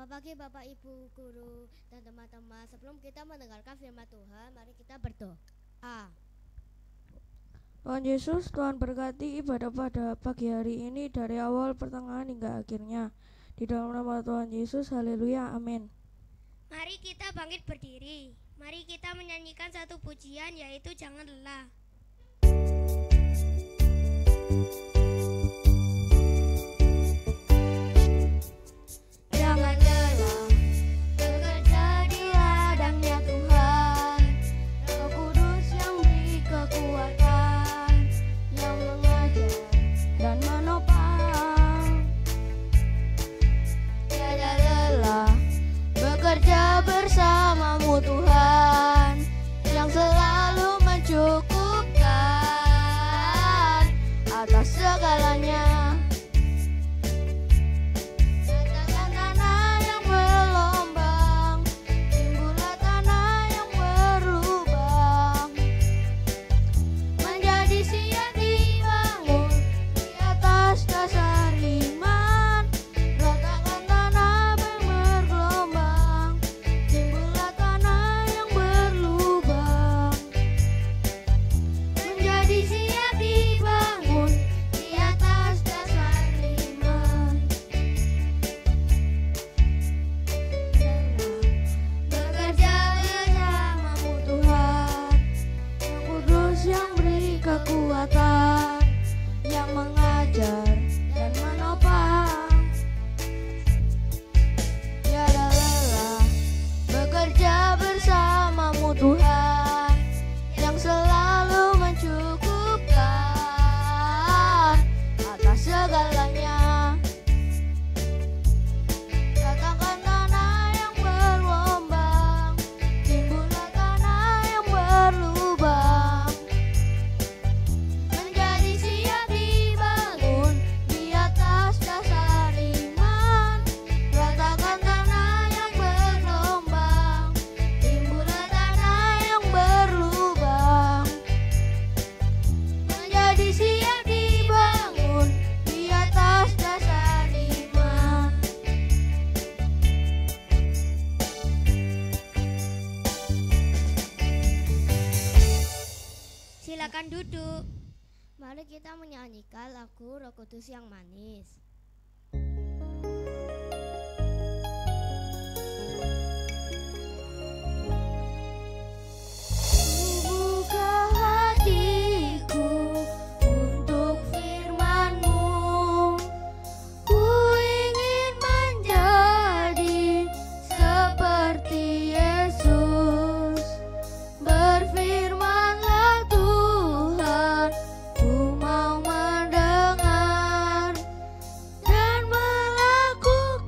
Selamat pagi Bapak Ibu Guru dan teman-teman. Sebelum kita mendengarkan firman Tuhan, mari kita berdoa. Tuhan Yesus, Tuhan berkati ibadah pada pagi hari ini dari awal, pertengahan hingga akhirnya. Di dalam nama Tuhan Yesus, haleluya, amin. Mari kita bangkit berdiri. Mari kita menyanyikan satu pujian, yaitu Jangan Lelah. Jangan lelah bekerja di ladangnya Tuhan, Roh Kudus yang beri kekuatan, yang mengajar dan menopang. Tiada lelah bekerja bersamamu Tuhan, yang selalu mencukupkan atas segalanya. Kekuatan yang mengajar dan menopang. Tiada lelah bekerja bersamamu Tuhan, yang selalu mencukupkan atas segalanya. Ratakan tanah yang berlombang, timbullah tanah yang berlubang. Silakan duduk. Mari kita menyanyikan lagu Roh Kudus yang manis. Buka hatiku untuk firman-Mu, ku ingin menjadi seperti Yesus. Berfirman-Lah Tuhan, ku mau mendengar dan melakukan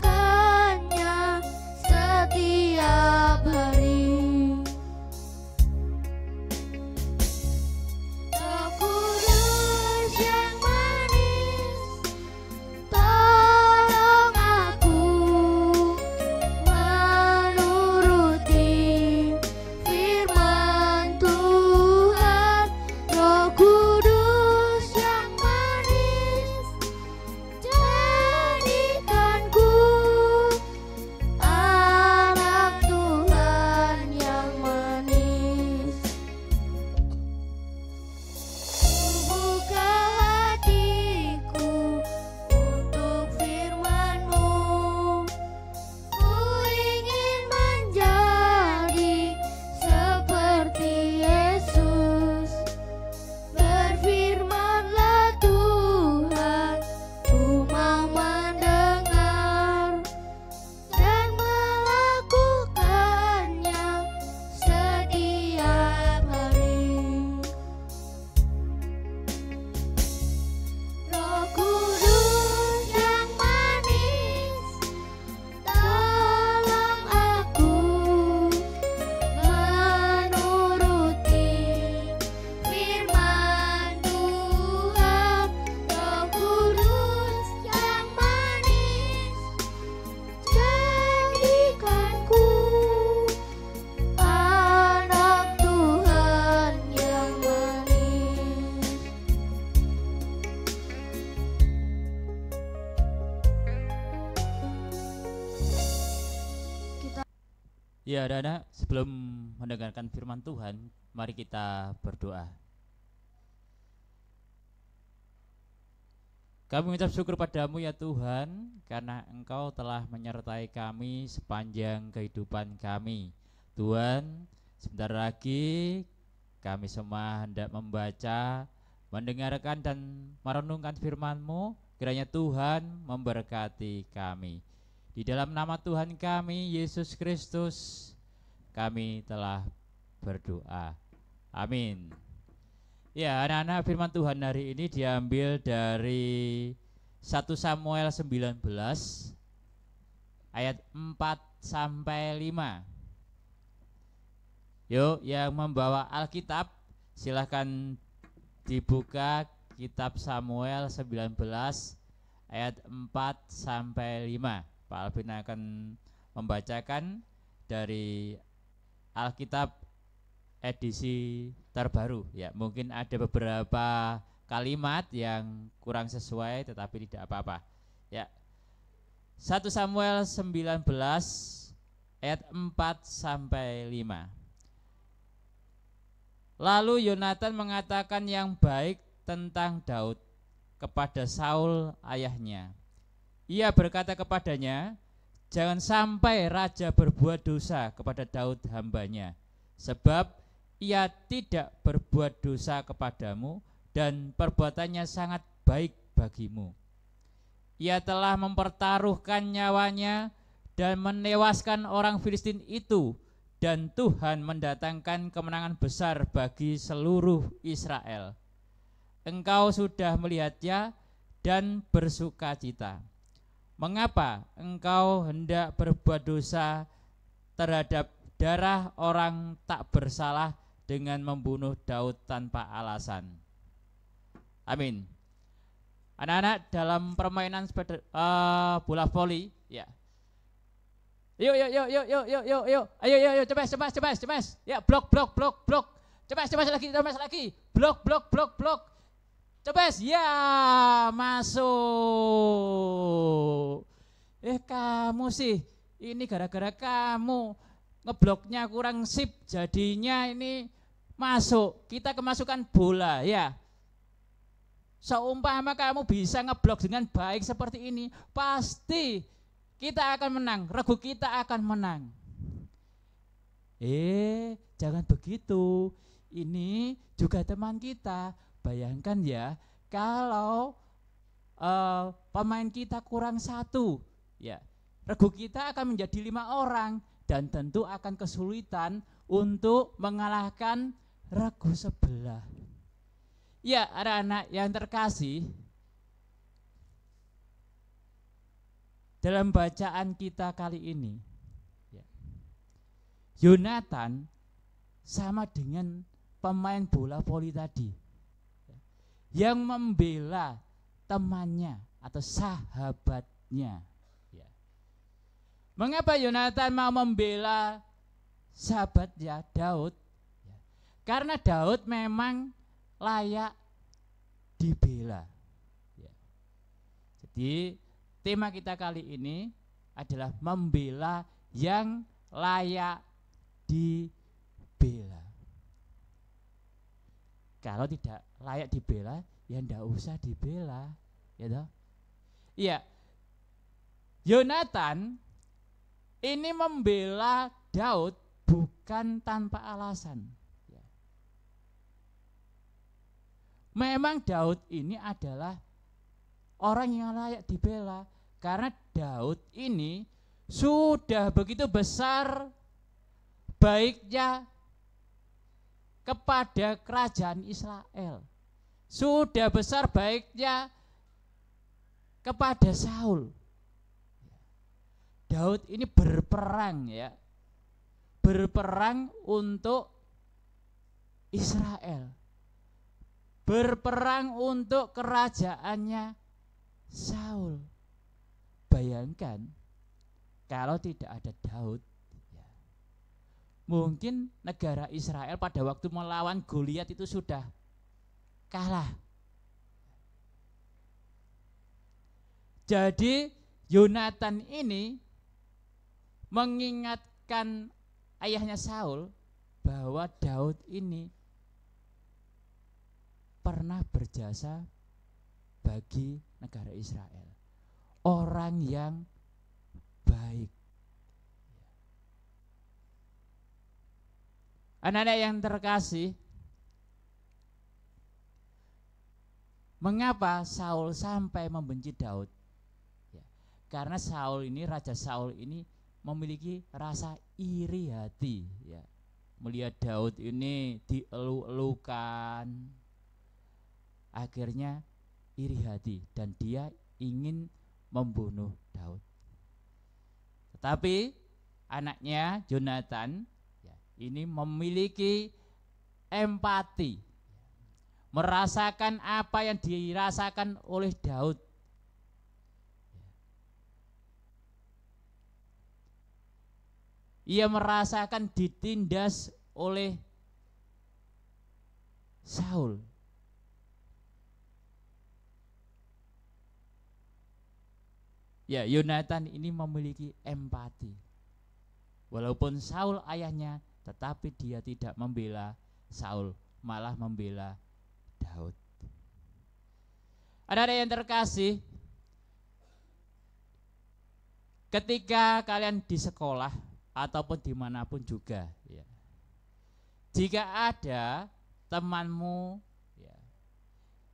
Ya, anak-anak, sebelum mendengarkan firman Tuhan, mari kita berdoa. Kami mengucap syukur padamu ya Tuhan, karena Engkau telah menyertai kami sepanjang kehidupan kami. Tuhan, sebentar lagi kami semua hendak membaca, mendengarkan dan merenungkan firman-Mu. Kiranya Tuhan memberkati kami. Di dalam nama Tuhan kami, Yesus Kristus, kami telah berdoa. Amin. Ya, anak-anak, firman Tuhan hari ini diambil dari 1 Samuel 19 ayat 4 sampai 5. Yuk, yang membawa Alkitab silahkan dibuka kitab Samuel 19 ayat 4 sampai 5. Pak Alvin akan membacakan dari Alkitab edisi terbaru ya. Mungkin ada beberapa kalimat yang kurang sesuai, tetapi tidak apa-apa ya. 1 Samuel 19 ayat 4 sampai 5. Lalu Yonatan mengatakan yang baik tentang Daud kepada Saul ayahnya. Ia berkata kepadanya, jangan sampai raja berbuat dosa kepada Daud hambanya, sebab ia tidak berbuat dosa kepadamu dan perbuatannya sangat baik bagimu. Ia telah mempertaruhkan nyawanya dan menewaskan orang Filistin itu, dan Tuhan mendatangkan kemenangan besar bagi seluruh Israel. Engkau sudah melihatnya dan bersukacita. Mengapa engkau hendak berbuat dosa terhadap darah orang tak bersalah dengan membunuh Daud tanpa alasan? Amin. Anak-anak, dalam permainan bola voli, ya. Yuk, ayo, cepat. Ya, blok. Cepat lagi. Blok. Cepat, ya, masuk. Kamu sih, ini gara-gara kamu ngebloknya kurang sip, jadinya ini masuk. Kita kemasukan bola, ya. Seumpama kamu bisa ngeblok dengan baik seperti ini, pasti kita akan menang, regu kita akan menang. Jangan begitu. Ini juga teman kita. Bayangkan ya, kalau pemain kita kurang 1, ya, regu kita akan menjadi 5 orang dan tentu akan kesulitan untuk mengalahkan regu sebelah. Ya, anak-anak yang terkasih, dalam bacaan kita kali ini, ya, Yonatan sama dengan pemain bola voli tadi, yang membela temannya atau sahabatnya. Ya. Mengapa Yonatan mau membela sahabatnya Daud? Ya. Karena Daud memang layak dibela. Ya. Jadi tema kita kali ini adalah membela yang layak dibela. Kalau tidak layak dibela, ya ndak usah dibela, ya toh? Iya. Yonatan ini membela Daud bukan tanpa alasan. Ya. Memang Daud ini adalah orang yang layak dibela karena Daud ini sudah begitu besar baiknya kepada kerajaan Israel, sudah besar baiknya kepada Saul. Daud ini berperang, ya, berperang untuk Israel, berperang untuk kerajaannya Saul. Bayangkan kalau tidak ada Daud, mungkin negara Israel pada waktu melawan Goliat itu sudah kalah. Jadi Yonatan ini mengingatkan ayahnya Saul bahwa Daud ini pernah berjasa bagi negara Israel. Orang yang baik. Anak-anak yang terkasih, mengapa Saul sampai membenci Daud? Ya, karena Raja Saul ini memiliki rasa iri hati, ya. Melihat Daud ini dielu-elukan, akhirnya iri hati dan dia ingin membunuh Daud. Tetapi anaknya Jonathan, ya, ini memiliki empati, merasakan apa yang dirasakan oleh Daud. Ia merasakan ditindas oleh Saul. Ya, Yonatan ini memiliki empati. Walaupun Saul ayahnya, tetapi dia tidak membela Saul, malah membela Daud. Ada yang terkasih, ketika kalian di sekolah ataupun dimanapun juga, ya, jika ada temanmu, ya,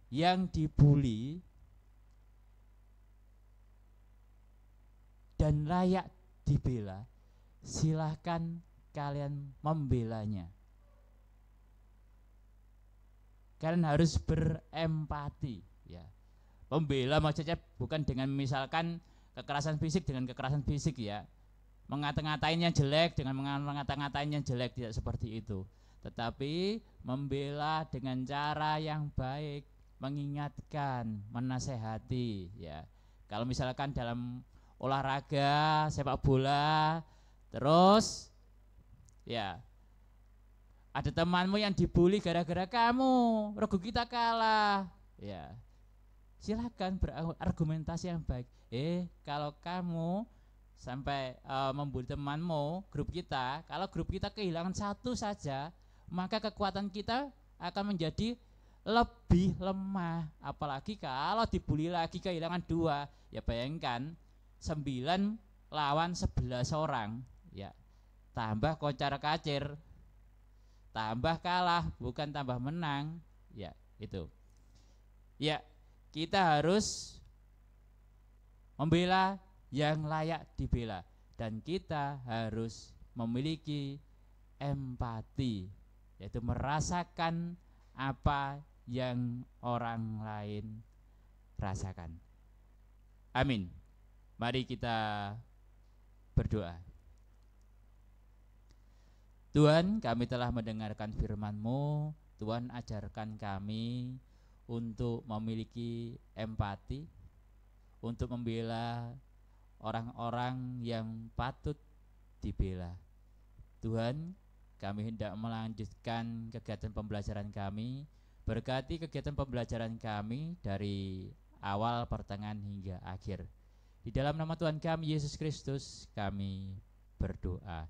yang dibully dan layak dibela, silahkan kalian membelanya. Kalian harus berempati, ya. Membela maksudnya bukan dengan misalkan kekerasan fisik dengan kekerasan fisik, ya. Mengata-ngatain yang jelek dengan mengata-ngatain yang jelek, tidak seperti itu. Tetapi membela dengan cara yang baik, mengingatkan, menasehati, ya. Kalau misalkan dalam olahraga sepak bola, terus ya ada temanmu yang dibully gara-gara kamu, regu kita kalah, ya, silakan berargumentasi yang baik. Kalau kamu sampai membuli temanmu, grup kita, kalau grup kita kehilangan satu saja, maka kekuatan kita akan menjadi lebih lemah. Apalagi kalau dibully lagi kehilangan 2, ya bayangkan 9 lawan 11 orang, ya, tambah kocar kacir, tambah kalah, bukan tambah menang, ya, itu. Ya, kita harus membela yang layak dibela dan kita harus memiliki empati, yaitu merasakan apa yang orang lain rasakan. Amin. Mari kita berdoa. Tuhan, kami telah mendengarkan firman-Mu. Tuhan, ajarkan kami untuk memiliki empati, untuk membela orang-orang yang patut dibela. Tuhan, kami hendak melanjutkan kegiatan pembelajaran kami. Berkati kegiatan pembelajaran kami dari awal, pertengahan hingga akhir. Di dalam nama Tuhan kami Yesus Kristus kami berdoa.